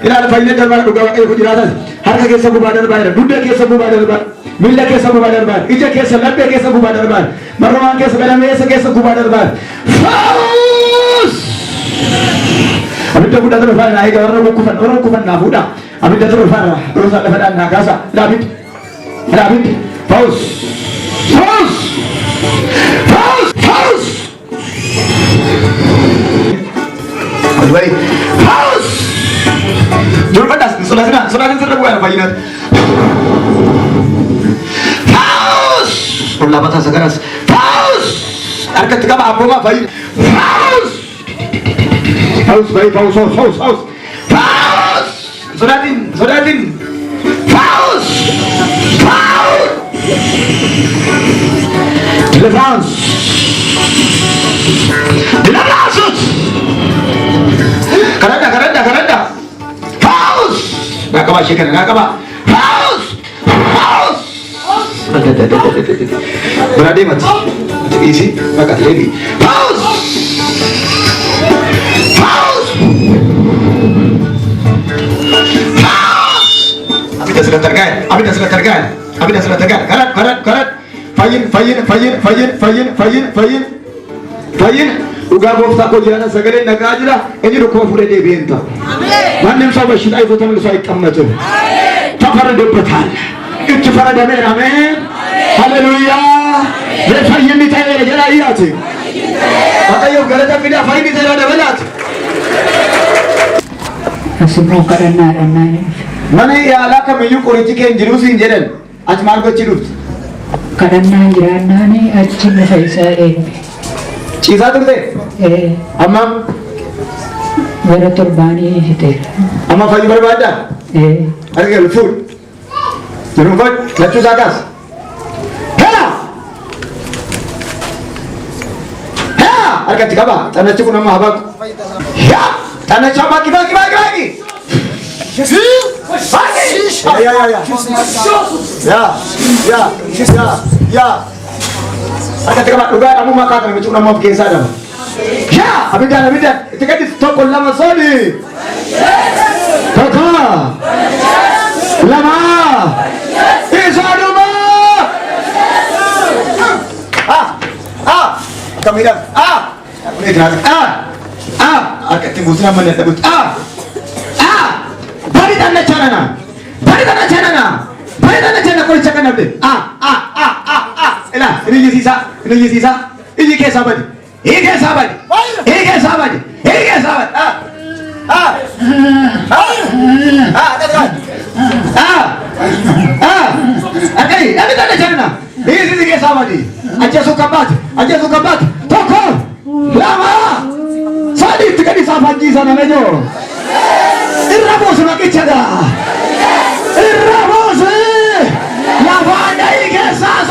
ilaala fayyina darbaa dhugaa waaqayyo ku jiraatan harka keessa gubaa darbaa jira dugda keessa gubaa darbaa miila keessa gubaa darbaa ija keessa laphee keessa gubaa darbaa marramaan keessa gadameessa keessa gubaa darbaa faus abidda guddaa tura faana eega warra kufan naa fuudha abidda tura faana rosa lafa dhaan naa kaasa daabid faus faus faus faus adwai faus Jurbadas, saudara sudah buat apa ini? Paus, ulah mata segaras. Paus, arka tiga apa bayi? Paus, paus bayi paus. Saudarin. Paus. Deliverance. Karanda. Nggak kaba shekara nggak kaba haus berada mati isi maka lagi haus abida sudah terkait karat fayin uga bofta ko jana sagale nagajira enyi ko fure de benta ማንም ሰው በሽታ ይዞ ተመልሶ አይቀመጥም ተፈረደበታል እጅ ፈረደመ አሜን ሃሌሉያ ለፈይሚታ የጀራያት አቀዩ ገለታ ፊዳ ፈይሚታ ደበላት አስሞ ቀረና ማኔ ያላከ ምዩ ቆሪቲ ከንጅሩስ እንጀደን አትማርጎችሉት ቀረና እንጀራናኔ አችን ፈይሳ ቺዛ ትምቴ አማም Wara turbani hite. Amma fayu berbada. Argal full. Jangan buat lecu zakas. Hela. Argal tiga bah. Tanah cukup nama abang. Ya. Tanah coba kibagi. Ya. Argal tiga bah. Udah kamu makan kami cukup nama biasa dah. Ya, abidan. Tika di toko lama sodi. Toko. Lama. Isaduma. Kamidan. Ini jangan. Agak timbul sama dia sebut. Bari tanah cana. Kau cakap nanti. Elah, ini sisa. Ini kisah apa? Ini sahabat. Okay, nanti tanda cana. Ini sahabat. Aja suka bat. Toko. Lama. Sadi tiga di sahabat di sana mejo. Irabos makin cada. Irabos. Lama dari kisah.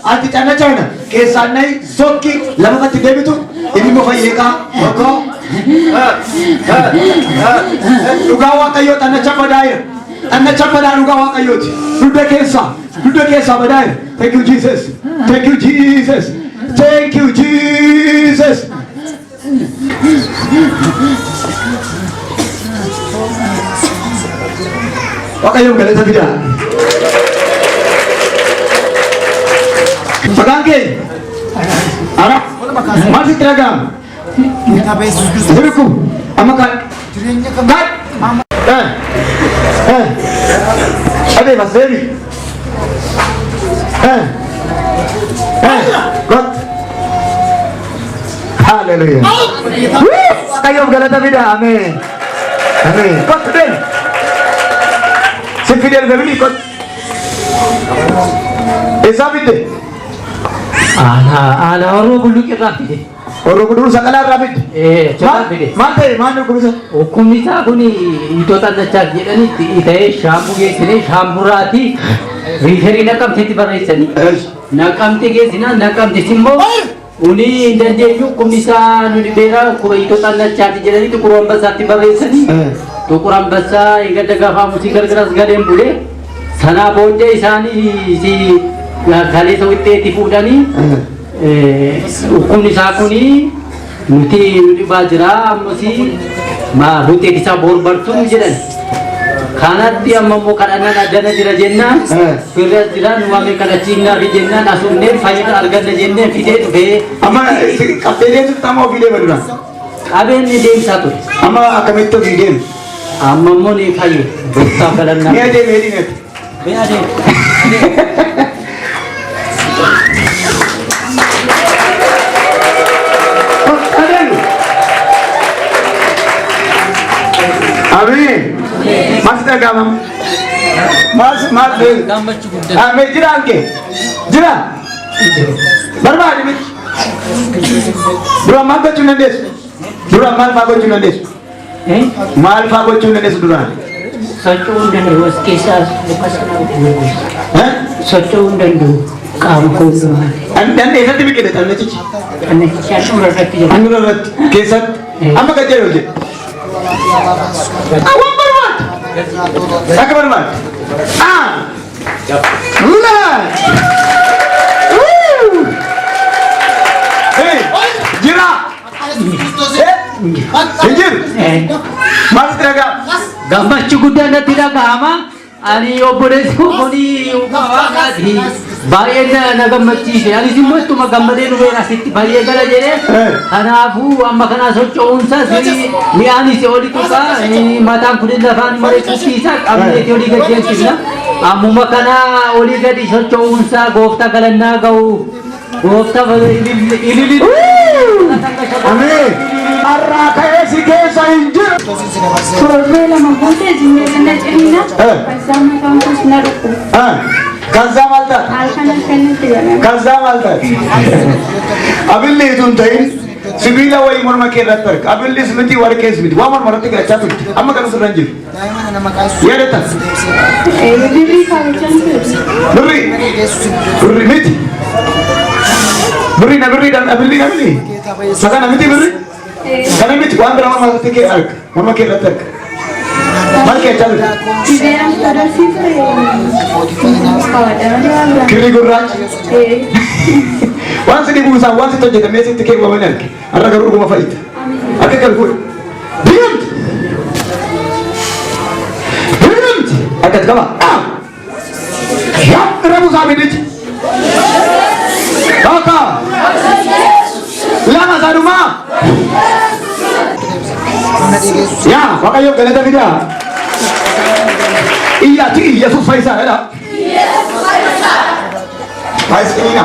Ati cana cana kesan naik soki lama mati debitu ini mau fayeka oko lugawa kayo tanah capadai tanah capadai lugawa kayo sudah kesa badai. Thank you Jesus. Pakai yung galit sa vida. Pagangkin. Arap. Masih teragam. Sabiku. Amakan. Kat. Ade Mas Devi. God. Haleluya. Kayo galata vida. Amen. God today. Fidel Family kot. Esabide. Ala oro bulu kita pide. Oro kudu sakala rapid. Coba pide. Mante kumisa. Kumisa kuni itu tanda cari ni ite shamu ge sini shamurati. Riheri nakam seti barai sini. naqamte geessina naqamte simmoo uni hin dandeenyu kumnisaa nuni beera itootaan lachaati jedhanii Tuqur Ambassaatti barreessanii Tuqur Ambassaa eeggadda gaafa musii gargaras galeen bulee sanaa booddee isaanii kaleessa wixxeetti fuudhanii kumnisaa kuni nuti dhibaa jira ammasii wixxeetti isaa borbartuun jedhan kanatti amma immoo kadhannaan addana jira jennaan firras jira nuwame kadhachiinnaa fi jennaan asunneen fayyada arganna jenneen fidee dhufee amma qabdee deemtu amma ofii deema dura qabeenyi deemsaa ture amma akkamitti ofii deemu amma immoo ni fayye gooftaa kadhannaa ni adeeme hidhineetu ni adeeme Amin. Mas tergamam. Mas gammachuu guddaa ame jiraan ke jira barbaade miti dura maal gochuu dandeessu dura maal faa gochuu dandeessu maal faa gochuu dandeessu duraan socho'uu hin danda'u as keessaas lukas socho'uu hin danda'u qaama koolumaan dandeessatti biqile xannachichi annachichi handhuura irratti jira handhuura irratti keessatti amma gad jedhe hojjete awwan barbaade akka barbaade jira injir maal tiraga gammachuu guddaa natti dhagahama ani obboleessi kuni waaqaati baay'ee na gammachiise anis immoo ittuma gammadee dhufeen asitti baay'ee gala jedhee kanaafuu amma kana socho'uunsas mi'aanis oli tuqa mataan kunin lafaan maree kukkiisa qabneeti olii gaggeessifna ammuma kana olii gadi socho'uunsaa gooftaa galannaa ga'u gooftaa ililii Amin. Arraka esi keessa hin jiru. Torbee lama booddee jinneedana ciniina kazzama kampus na dhufu. Kazzaa maal taate? Halkan halkanitti jedhama. Kazzaa maal taate? Abilli tun ta'in sibiila wayii morma kee irratti arga. Abillis miti warqees miti. Waa morma irratti galchaa turte. Amma kan osoo hin jiru. Yaadata? Birrii kaawwachaan ture. Birri miti. Birri na birri dan abilli na birri. Sakana miti birri. Kana miti waan biraa morma irratti kee arga. Morma kee irratti arga. Maal kee caalu? Sibeeraan sadarsiifte kaawwadamanii waan biraa. Kirrii gurraacha. Waan si dhibuusaa waan sitti hojjetamee sitti keewwamanii arge. Har'a garuu dhuguma fayyita. Akka kan fuudhe. Biyyamti. Biyyamti. Akkati qaba. Yaa rabuusaa miidhichi. Bakka. Lama sadhumaa. Yaa Waaqayyo galata fidaa. Iyyaatti Yesuus fayyisaa jedha. Faayisiniina.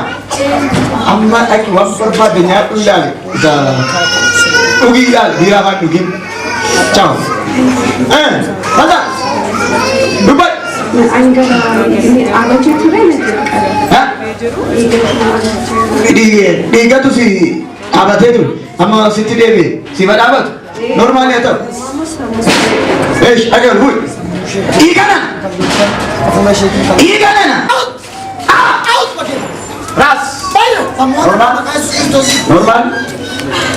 Amma dhaqi waan barbaade nyaadhu ilaali. Dhugii ilaali biiraa afaan dhugin. Ciao. Mata. Dubbad. Angara aangachuu ture natti. Dhiigatu si dhaabatee ture. Amma sitti deebi'e. Si dhaabatu. Normaali haa ta'u. Eesh agar bu'i. Dhiigana. Dhiigana. Ras.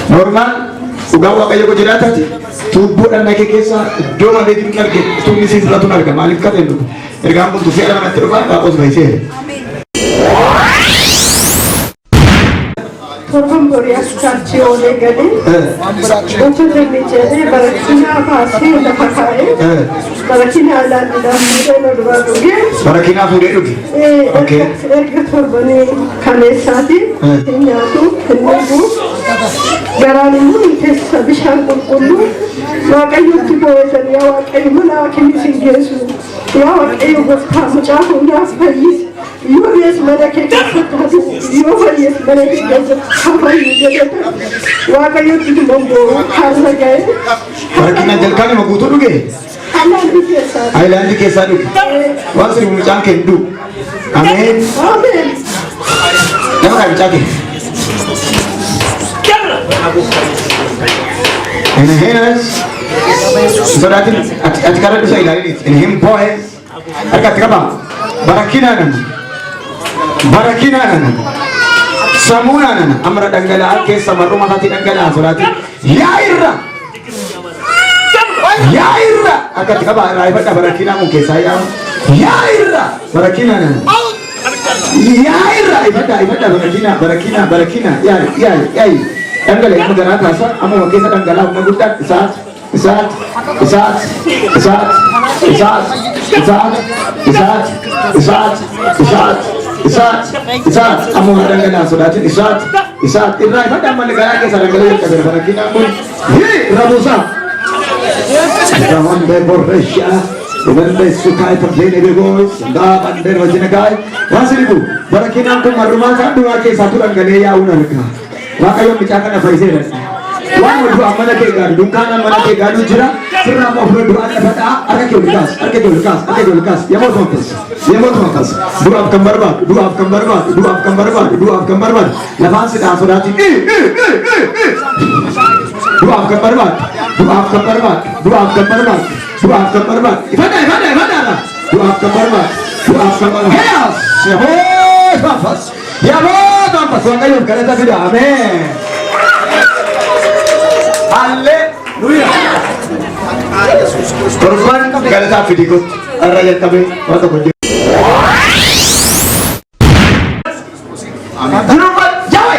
Normal. Dhugaa Waaqayyo ko jiraatati. Tubbuudhaan dhaqee keessa iddoo malee hin arge. Tuunni si filatu hin arga. Maaliif ka ta'e ergaan kun tufee ala manatti dhufa dhaaqos baay'isee. Torban borii as chaarchii oolee galee gochoota mijeelee barakinaa baasee lafa kaa'ee barakinaa ilaalluudhaan fuudhee na duraa dhugee. Barakinaa fuudhee dhuge. Erga torbanii kaleessaatiin hin nyaatu hin dhuguu garaan immoo hin keessa bishaan qulqulluu Waaqayyotti boo'etan yaa Waaqayyo mana hakiimii sin geessu yaa Waaqayyo gooftaa mucaa hundaaf fayyisi. Yoo bees mana kee keessatti yoo fayyees mana kee keessatti hafayyu jedhata Waaqayyotti dumboo har'a ga'e. Barakina jalkaan ima guutuu dhuge. Haayilaandii keessaa dhuge. Waan sirbi mucaan kee dhugu. Ameen. Ameen. Nama kaa mucaa kee. Enehenas. Sodaatiin ati karaa dhusa ilaalini. Enehem boo'e. Harka ati qabaa. Barakinaa nama. barakina nana samuna nana amra dangala keessa marruma hati dangala surati yairra akati kaba raifata barakina mu keessa yairra barakina nana yairra ifata barakina yai dangala ilmu garata sa amu keessa dangala mu gudda isaat amu dangala sodatin isaat irra ifata malgara keessa dangala yekka barakina mu rabusa Rawan beborresha, beberbe sukai terjadi begois, dah bandar wajinagai, wasiribu, barakina ku maruma kan dua ke satu ranggale ya unarga, maka yang bicara apa isi? Wan mudu amana ke garu, dungkana amana ke garu jira, sirna mau berdua ada pada, ada ke lukas, ya mau tumpes, dua gambar bat, lepas sudah sodati, dua gambar bat, ifada, dua gambar bat, heas, ya bos, wakayum kereta tidak, amin. Haleluya. Korban kereta vidikut, rakyat kami, waktu kunjung. Jurumpat Jawa,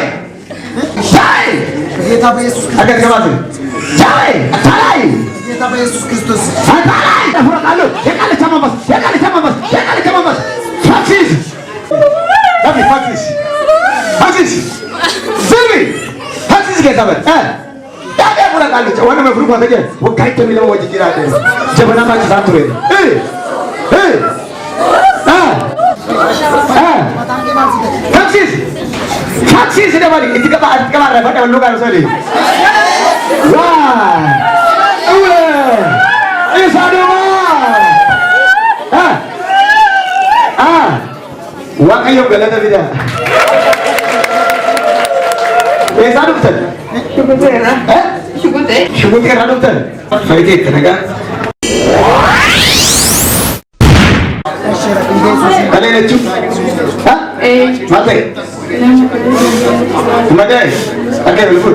Kita Yesus agar kemana? Jawa, Atalai. Kita Yesus Kristus. Atalai. Fura kalu, ya kali sama mas. Faksis. Tapi faksis. Sini. Faksis kita ber. Tapi fura kalu, cawan nama berubah saja. Wakai tu milam wajib kira ada. Coba nama kita satu ini. Faksis sudah balik. Itu kemarin pada lugar sekali. Wah. Wah kayo galata bida. Sadu betul. Syukur radu betul. Baik tenaga. Kalian lucu? Mati. Mati. Akhir lucu.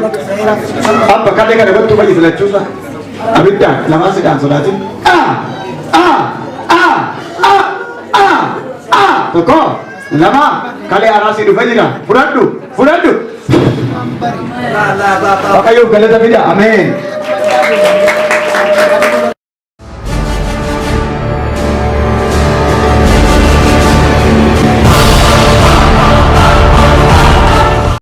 Apa kalian ada waktu bagi lucu sah? Abidda lama sedang solatin. Toko lama kali arasi dufajira furadu Pakayo galata bida amin.